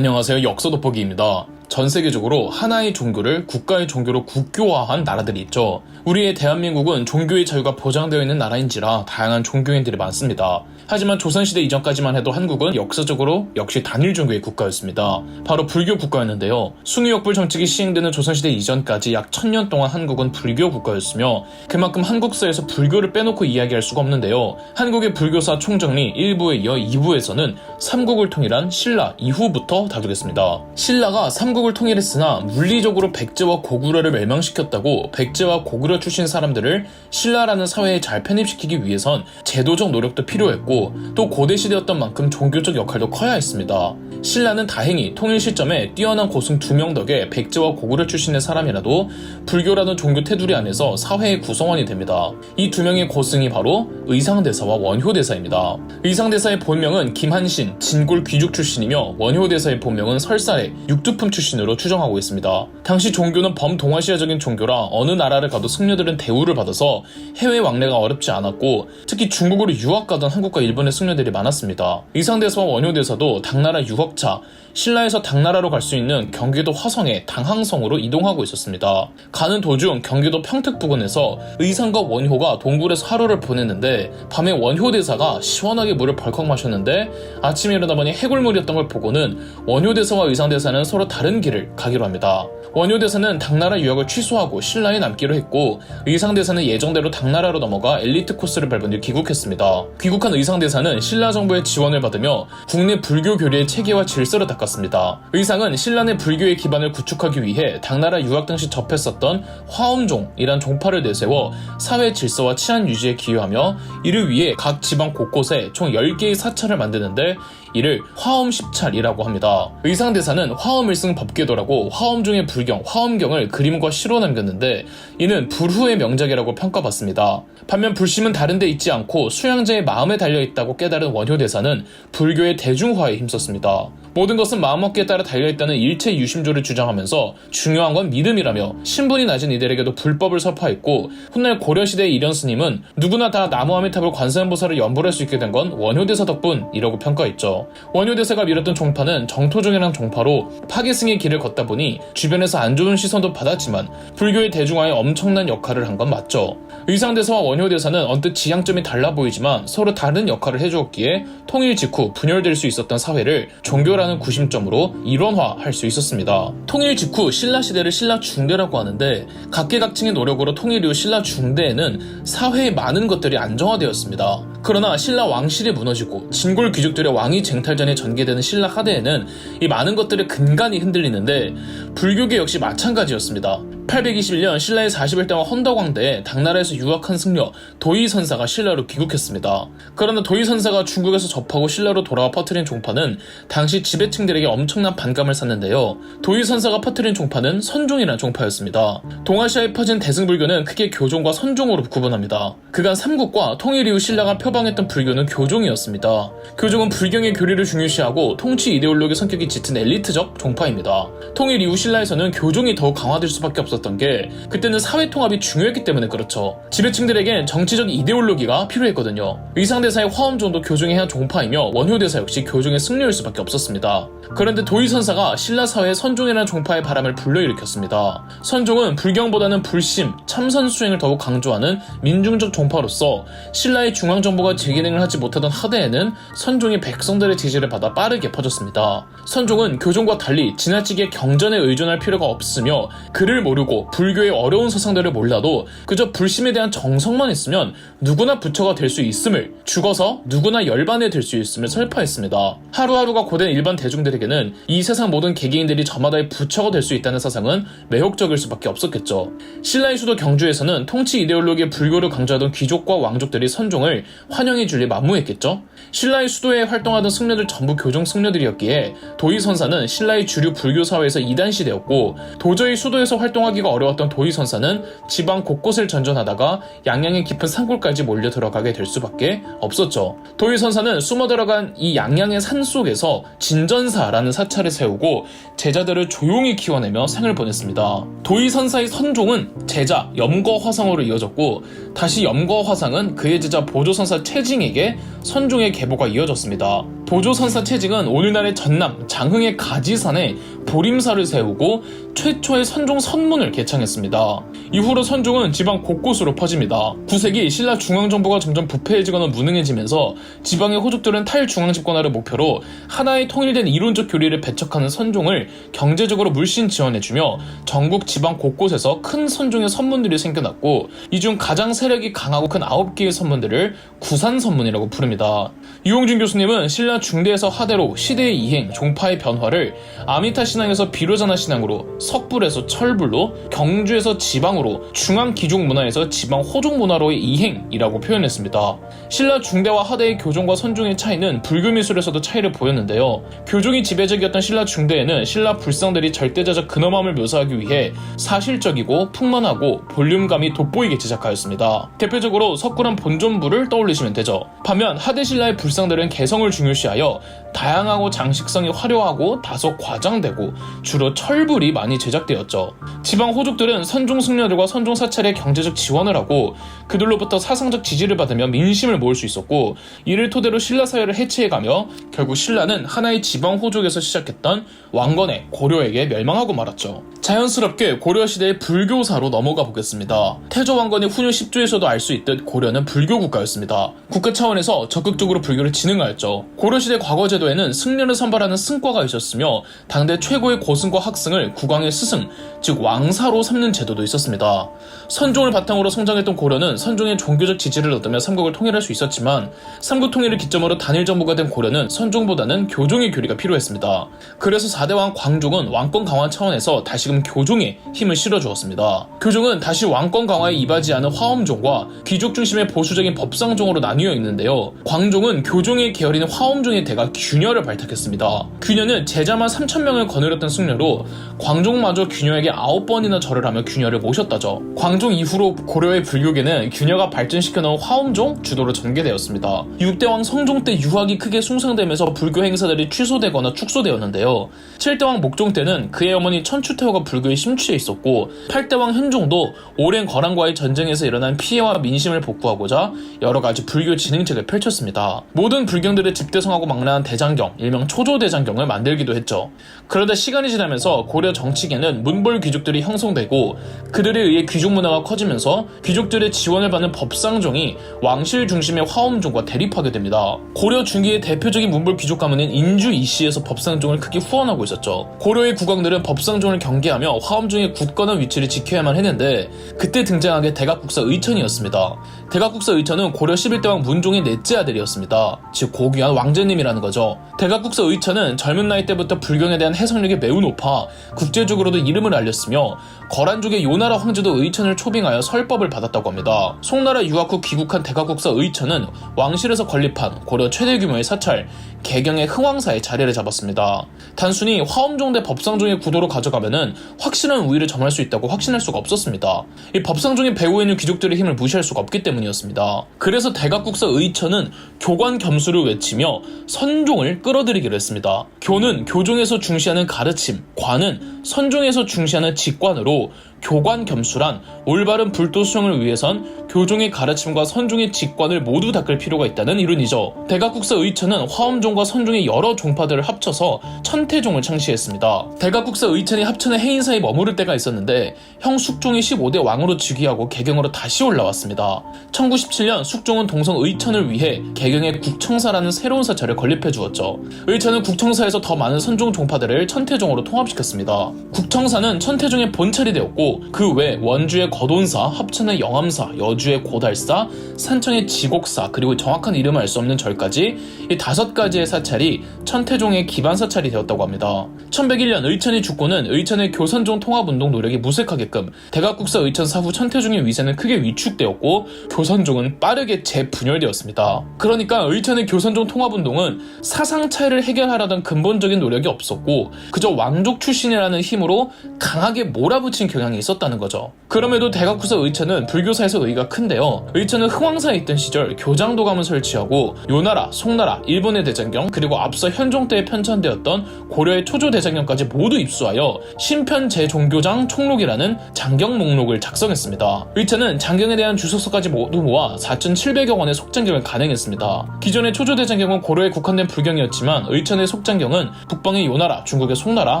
안녕하세요. 역사 돋보기입니다. 전 세계적으로 하나의 종교를 국가의 종교로 국교화한 나라들이 있죠. 우리의 대한민국은 종교의 자유가 보장되어 있는 나라인지라 다양한 종교인들이 많습니다. 하지만 조선시대 이전까지만 해도 한국은 역사적으로 역시 단일 종교의 국가였습니다. 바로 불교 국가였는데요. 숭유역불 정책이 시행되는 조선시대 이전까지 약 1000년 동안 한국은 불교 국가였으며 그만큼 한국사에서 불교를 빼놓고 이야기할 수가 없는데요. 한국의 불교사 총정리 1부에 이어 2부에서는 삼국을 통일한 신라 이후부터 다루겠습니다. 신라가 삼국을 통일했으나 물리적으로 백제와 고구려를 멸망시켰다고 백제와 고구려 출신 사람들을 신라라는 사회에 잘 편입시키기 위해선 제도적 노력도 필요했고 또 고대 시대였던 만큼 종교적 역할도 커야 했습니다. 신라는 다행히 통일 시점에 뛰어난 고승 2명 덕에 백제와 고구려 출신의 사람이라도 불교라는 종교 테두리 안에서 사회의 구성원이 됩니다. 이 2명의 고승이 바로 의상대사와 원효대사입니다. 의상대사의 본명은 김한신, 진골 귀족 출신이며 원효대사의 본명은 설사의 육두품 출신으로 추정하고 있습니다. 당시 종교는 범동아시아적인 종교라 어느 나라를 가도 승려들은 대우를 받아서 해외 왕래가 어렵지 않았고 특히 중국으로 유학 가던 한국과 일본의 승려들이 많았습니다. 의상대사와 원효대사도 당나라 유학차, 신라에서 당나라로 갈 수 있는 경기도 화성의 당항성으로 이동하고 있었습니다. 가는 도중 경기도 평택 부근에서 의상과 원효가 동굴에서 하루를 보냈는데 밤에 원효대사가 시원하게 물을 벌컥 마셨는데 아침에 일어나 보니 해골물이었던 걸 보고는 원효대사와 의상대사는 서로 다른 길을 가기로 합니다. 원효대사는 당나라 유학을 취소하고 신라에 남기로 했고 의상대사는 예정대로 당나라로 넘어가 엘리트 코스를 밟은 뒤 귀국했습니다. 귀국한 의상대사는 신라 정부의 지원을 받으며 국내 불교 교리의 체계와 질서를 닦았습니다. 의상은 신라 내 불교의 기반을 구축하기 위해 당나라 유학 당시 접했었던 화엄종이란 종파를 내세워 사회 질서와 치안 유지에 기여하며 이를 위해 각 지방 곳곳에 총 10개의 사찰을 만드는데 이를 화엄10찰이라고 합니다. 의상대사는 화엄일승 법궤도라고 화엄종의 불경, 화엄경을 그림과 시로 남겼는데 이는 불후의 명작이라고 평가받습니다. 반면 불심은 다른 데 있지 않고 수양자의 마음에 달려있다고 깨달은 원효대사는 불교의 대중화에 힘썼습니다. 모든 것은 마음먹기에 따라 달려있다는 일체 유심조를 주장하면서 중요한 건 믿음이라며 신분이 낮은 이들에게도 불법을 설파했고 훗날 고려시대의 이련스님은 누구나 다 나무아미탑을 관세음보살을 연불할 수 있게 된 건 원효대사 덕분이라고 평가했죠. 원효대사가 밀었던 종파는 정토종이라는 종파로 파괴승의 길을 걷다 보니 주변에서 안 좋은 시선도 받았지만 불교의 대중화에 엄청난 역할을 한 건 맞죠. 의상대사와 원효대사는 언뜻 지향점이 달라 보이지만 서로 다른 역할을 해주었기에 통일 직후 분열될 수 있었던 사회를 종교라는 구심점으로 일원화할 수 있었습니다. 통일 직후 신라시대를 신라중대라고 하는데 각계각층의 노력으로 통일 이후 신라중대에는 사회의 많은 것들이 안정화되었습니다. 그러나 신라 왕실이 무너지고 진골 귀족들의 왕위 쟁탈전에 전개되는 신라 하대에는 이 많은 것들의 근간이 흔들리는데 불교계 역시 마찬가지였습니다. 821년 신라의 41대왕 헌덕왕대에 당나라에서 유학한 승려 도의선사가 신라로 귀국했습니다. 그러나 도의선사가 중국에서 접하고 신라로 돌아와 퍼뜨린 종파는 당시 지배층들에게 엄청난 반감을 샀는데요. 도의선사가 퍼뜨린 종파는 선종이라는 종파였습니다. 동아시아에 퍼진 대승불교는 크게 교종과 선종으로 구분합니다. 그간 삼국과 통일 이후 신라가 표방했던 불교는 교종이었습니다. 교종은 불경의 교리를 중요시하고 통치 이데올로기 성격이 짙은 엘리트적 종파입니다. 통일 이후 신라에서는 교종이 더욱 강화될 수밖에 없었던 게 그때는 사회 통합이 중요했기 때문에 그렇죠. 지배층들에겐 정치적 이데올로기가 필요했거든요. 의상대사의 화엄종도 교종의 한 종파이며 원효대사 역시 교종의 승려일 수밖에 없었습니다. 그런데 도의선사가 신라 사회에 선종이라는 종파의 바람을 불러일으켰습니다. 선종은 불경보다는 불심, 참선 수행을 더욱 강조하는 민중적 종파로서 신라의 중앙정부가 제기능을 하지 못하던 하대에는 선종이 백성들의 지지를 받아 빠르게 퍼졌습니다. 선종은 교종과 달리 지나치게 경전에 의존할 필요가 없으며 글을 모르고 불교의 어려운 서상들을 몰라도 그저 불심에 대한 정성만 있으면 누구나 부처가 될 수 있음을, 죽어서 누구나 열반에 될 수 있음을 설파했습니다. 하루하루가 고된 일반 대중들에게는 이 세상 모든 개개인들이 저마다의 부처가 될 수 있다는 사상은 매혹적일 수밖에 없었겠죠. 신라의 수도 경주에서는 통치 이데올로기의 불교를 강조하던 귀족과 왕족들이 선종을 환영해줄 리 만무했겠죠. 신라의 수도에 활동하던 승려들 전부 교종 승려들이었기에 도의선사는 신라의 주류 불교 사회에서 이단시되었고 도저히 수도에서 활동하기가 어려웠던 도의선사는 지방 곳곳을 전전하다가 양양의 깊은 산골까지 몰려 들어가게 될 수밖에 없었죠. 도의선사는 숨어 들어간 이 양양의 산 속에서 진전사라는 사찰을 세우고 제자들을 조용히 키워내며 생을 보냈습니다. 도의선사의 선종은 제자 염거화상으로 이어졌고 다시 염거화상은 그의 제자 보조선사 최징에게 선종의 계보가 이어졌습니다. 보조선사 채직은 오늘날의 전남 장흥의 가지산에 보림사를 세우고 최초의 선종 선문을 개창했습니다. 이후로 선종은 지방 곳곳으로 퍼집니다. 9세기 신라 중앙정부가 점점 부패해지거나 무능해지면서 지방의 호족들은 탈중앙 집권화를 목표로 하나의 통일된 이론적 교리를 배척하는 선종을 경제적으로 물씬 지원해주며 전국 지방 곳곳에서 큰 선종의 선문들이 생겨났고, 이 중 가장 세력이 강하고 큰 9개의 선문들을 구산선문이라고 부릅니다. 유홍준 교수님은 신라 중대에서 하대로 시대의 이행, 종파의 변화를 아미타 신앙에서 비로자나 신앙으로, 석불에서 철불로, 경주에서 지방으로, 중앙 귀족 문화에서 지방 호족 문화로의 이행이라고 표현했습니다. 신라 중대와 하대의 교종과 선종의 차이는 불교 미술에서도 차이를 보였는데요. 교종이 지배적이었던 신라 중대에는 신라 불상들이 절대자적 근엄함을 묘사하기 위해 사실적이고 풍만하고 볼륨감이 돋보이게 제작하였습니다. 대표적으로 석굴암 본존부를 떠올리시면 되죠. 반면 하대 신라의 불상들은 개성을 중요시하여 다양하고 장식성이 화려하고 다소 과장되고 주로 철불이 많이 제작되었죠. 지방 호족들은 선종 승려들과 선종 사찰에 경제적 지원을 하고 그들로부터 사상적 지지를 받으며 민심을 모을 수 있었고, 이를 토대로 신라 사회를 해체해가며 결국 신라는 하나의 지방 호족에서 시작했던 왕건의 고려에게 멸망하고 말았죠. 자연스럽게 고려시대의 불교사로 넘어가 보겠습니다. 태조 왕건의 훈유 10조에서도 알 수 있듯 고려는 불교 국가였습니다. 국가 차원에서 적극적으로 불교를 진흥하였죠. 고려시대 과거 제도에는 승려를 선발하는 승과가 있었으며 당대 최고의 고승과 학승을 국왕의 스승, 즉 왕사로 삼는 제도도 있었습니다. 선종을 바탕으로 성장했던 고려는 선종의 종교적 지지를 얻으며 삼국을 통일할 수 있었지만, 삼국 통일을 기점으로 단일 정부가 된 고려는 선종보다는 교종의 교리가 필요했습니다. 그래서 4대 왕 광종은 왕권 강화 차원에서 다시금 교종에 힘을 실어주었습니다. 교종은 다시 왕권 강화에 이바지하는 화엄종과 귀족 중심의 보수적인 법상종으로 나뉘어 있는데요. 광종은 교종의 계열인 화엄종의 대가 균열을 발탁했습니다. 균열은 제자만 3,000명을 거느렸던 승려로 광종마저 균열에게 9번이나 절을 하며 균열을 모셨다죠. 광종 이후로 고려의 불교계는 균열가 발전시켜놓은 화엄종 주도로 전개되었습니다. 6대 왕 성종 때 유학이 크게 숭상되면서 불교 행사들이 취소되거나 축소되었는데요. 7대 왕 목종 때는 그의 어머니 천추태후가 불교에 심취해 있었고, 8대 왕 현종도 오랜 거란과의 전쟁에서 일어난 피해와 민심을 복구하고자 여러가지 불교 진흥책을 펼쳤습니다. 모든 불경들을 집대성하고 망라한 대장경, 일명 초조대장경을 만들기도 했죠. 그러다 시간이 지나면서 고려 정치계는 문벌 귀족들이 형성되고 그들에 의해 귀족 문화가 커지면서 귀족들의 지원을 받는 법상종이 왕실 중심의 화엄종과 대립하게 됩니다. 고려 중기의 대표적인 문벌 귀족 가문인 인주 이씨에서 법상종을 크게 후원하고 있었죠. 고려의 국왕들은 법상종을 경계하며 화엄종의 굳건한 위치를 지켜야만 했는데, 그때 등장한 게 대각국사 의천이었습니다. 대각국사 의천은 고려 11대 왕 문종의 넷째 아들이었습니다. 즉 고귀한 왕제님이라는 거죠. 대각국사 의천은 젊은 나이 때부터 불경에 대한 해석력이 매우 높아 국제적으로도 이름을 알렸으며, 거란족의 요나라 황제도 의천을 초빙하여 설법을 받았다고 합니다. 송나라 유학 후 귀국한 대각국사 의천은 왕실에서 건립한 고려 최대 규모의 사찰 개경의 흥왕사에 자리를 잡았습니다. 단순히 화엄종 대 법상종의 구도로 가져가면은 확실한 우위를 점할 수 있다고 확신할 수가 없었습니다. 이 법상종의 배후에 있는 귀족들의 힘을 무시할 수가 없기 때문이었습니다. 그래서 대각국사 의천은 교관 겸수를 외치며 선종을 끌어들이기로 했습니다. 교는 교종에서 중시하는 가르침, 관은 선종에서 중시하는 직관으로 교관 겸수란 올바른 불도 수행을 위해선 교종의 가르침과 선종의 직관을 모두 닦을 필요가 있다는 이론이죠. 대각국사 의천은 화엄종과 선종의 여러 종파들을 합쳐서 천태종을 창시했습니다. 대각국사 의천이 합천의 해인사에 머무를 때가 있었는데 형 숙종이 15대 왕으로 즉위하고 개경으로 다시 올라왔습니다. 1917년 숙종은 동성 의천을 위해 개경에 국청사라는 새로운 사찰을 건립해 주었죠. 의천은 국청사에서 더 많은 선종 종파들을 천태종으로 통합시켰습니다. 국청사는 천태종의 본찰이 되었고, 그 외 원주의 거돈사, 합천의 영암사, 여주의 고달사, 산청의 지곡사, 그리고 정확한 이름을 알 수 없는 절까지 이 5가지의 사찰이 천태종의 기반 사찰이 되었다고 합니다. 1101년 의천이 죽고는 의천의 교선종 통합운동 노력이 무색하게끔 대각국사 의천 사후 천태종의 위세는 크게 위축되었고 교선종은 빠르게 재분열되었습니다. 그러니까 의천의 교선종 통합운동은 사상 차이를 해결하려던 근본적인 노력이 없었고 그저 왕족 출신이라는 힘으로 강하게 몰아붙인 경향이 주장이 있었다는 거죠. 그럼에도 대각후사 의천은 불교사에서 의의가 큰데요. 의천은 흥왕사에 있던 시절 교장도감을 설치하고 요나라, 송나라, 일본의 대장경, 그리고 앞서 현종 때에 편찬되었던 고려의 초조 대장경까지 모두 입수하여 신편 제종교장 총록이라는 장경 목록을 작성했습니다. 의천은 장경에 대한 주석서까지 모두 모아 4,700여 권의 속장경을 간행했습니다. 기존의 초조 대장경은 고려에 국한된 불경이었지만 의천의 속장경은 북방의 요나라, 중국의 송나라,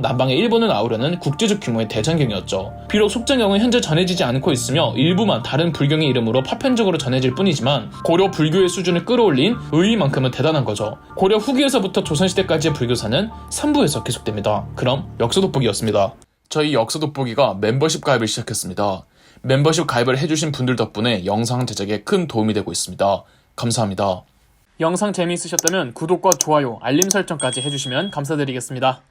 남방의 일본을 아우르는 국제적 규모의 대장경이었죠. 비록 속장경은 현재 전해지지 않고 있으며 일부만 다른 불경의 이름으로 파편적으로 전해질 뿐이지만 고려 불교의 수준을 끌어올린 의의만큼은 대단한 거죠. 고려 후기에서부터 조선시대까지의 불교사는 3부에서 계속됩니다. 그럼 역사돋보기였습니다. 저희 역사돋보기가 멤버십 가입을 시작했습니다. 멤버십 가입을 해주신 분들 덕분에 영상 제작에 큰 도움이 되고 있습니다. 감사합니다. 영상 재미있으셨다면 구독과 좋아요, 알림 설정까지 해주시면 감사드리겠습니다.